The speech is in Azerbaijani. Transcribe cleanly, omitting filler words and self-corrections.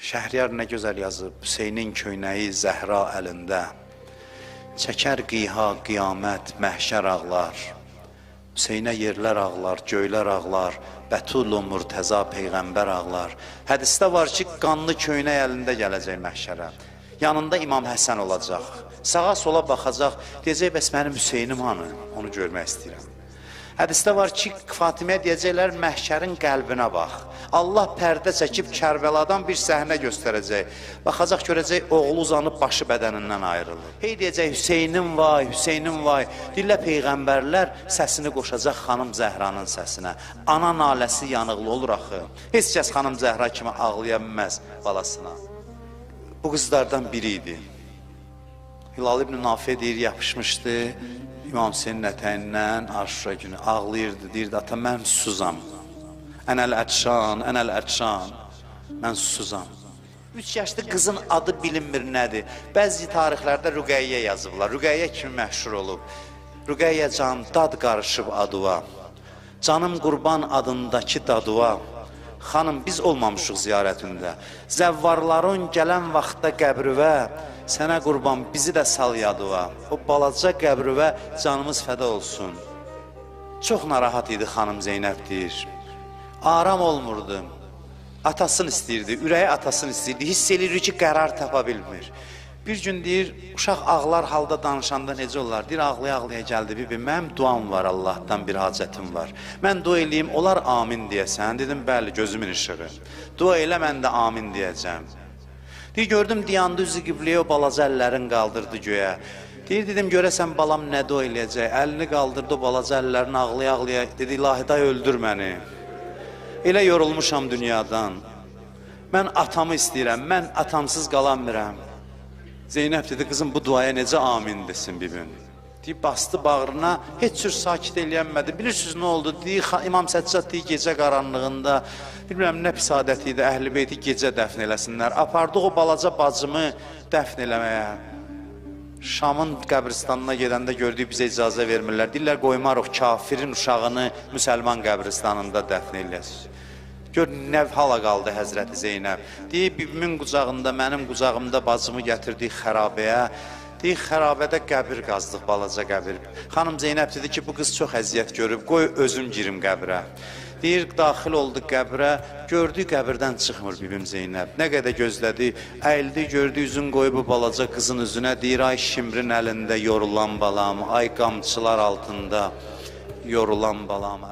Şəhriyar nə gözəl yazıb, Hüseynin köynəyi Zəhra əlində, çəkər qiha, qiyamət, məhşər ağlar, Hüseynə yerlər ağlar, göylər ağlar, Bətul-u Murtəza Peyğəmbər ağlar. Hədisdə var ki, qanlı köynək əlində gələcək məhşərə, yanında İmam Həsən olacaq, sağa sola baxacaq, deyəcək, bəs mənim Hüseynim hanı, onu görmək istəyirəm. Hədisdə var ki, Fatimə deyəcəklər, məhşərin qəlbinə bax. Allah pərdə çəkib Kərbəladan bir səhnə göstərəcək. Baxacaq, görəcək, oğlu uzanıb başı bədənindən ayrılır. Hey deyəcək, Hüseynim vay, Hüseynim vay. Dillə Peyğəmbərlər səsini qoşacaq xanım Zəhranın səsinə. Ana naləsi yanıqlı olur axı. Heç kəs xanım Zəhra kimi ağlaya bilməz balasına. Bu qızlardan biri idi. Hilal ibn Nafiyə deyir, yapışmışdı. İmam Hüseynin ətəyindən Aşura günü ağlayırdı, deyirdi, ata mən susuzam. Ənəl ətşan, ənəl ətşan, mən susuzam. 3 yaşlı qızın adı bilinmir nədir. Bəzi tarixlərdə Rüqəyyə yazıblar, Rüqəyyə kimi məşhur olub. Rüqəyyə can, dad qarışıb adıva, canım qurban adındakı dadıva. Xanım, biz olmamışıq ziyarətində, zəvvarların gələn vaxtda qəbrüvə, sənə qurban bizi də sal yadıva, o balaca qəbrüvə canımız fəda olsun. Çox narahat idi xanım Zeynəb deyir, aram olmurdu, atasını istəyirdi, ürəyi atasını istəyirdi, hiss edir ki, qərar tapa bilmir. Bir gün deyir, uşaq ağlar halda danışanda necə olar? Deyir, ağlaya-ağlaya gəldi, bibi, mənim duam var, Allahdan bir hacətim var. Mən dua eləyim, olar amin deyəsən. Dedim, bəli, gözümün işığı. Dua elə, mən də amin deyəcəm. Deyir, gördüm, diyandı üzü qibləyə, o balaca əllərin qaldırdı göyə. Deyir, dedim, görəsən balam nə dua eləyəcək? Əlini qaldırdı, o balaca əllərini ağlaya-ağlaya. Dedi, ilahiday öldür məni. Elə yorulmuşam dünyadan. Mən atamı istəyirəm, mən atamsız qalanmıram. Zeynəb dedi, qızım, bu duaya necə amin desin bibin. Deyib, bastı bağrına, heç cür sakit eləyənmədi. Bilirsiniz, nə oldu? Deyir, İmam Səccad deyir, gecə qaranlığında, bilmirəm, nə pis adət idi, əhl-i beyti gecə dəfn eləsinlər. Apardıq o balaca bacımı dəfn eləməyə. Şamın qəbristanına gedəndə gördük, bizə icazə vermirlər. Deyirlər, qoymarıq kafirin uşağını müsəlman qəbristanında dəfn eləyəsiz. Gör, nə hala qaldı Həzrəti Zeynəb. Deyir, bibimin qucağında, mənim qucağımda bacımı gətirdik xərabəyə. Deyir, xərabədə qəbir qazdıq, balaca qəbir. Xanım Zeynəb dedi ki, bu qız çox əziyyət görüb, qoy özüm girim qəbrə. Deyir, daxil oldu qəbrə, gördü qəbirdən çıxmır bibim Zeynəb. Nə qədər gözlədi, əyildi, gördü, üzün qoyub bu balaca qızın üzünə. Deyir, ay şimrin əlində yorulan balam, ay qamçılar altında yorulan balam.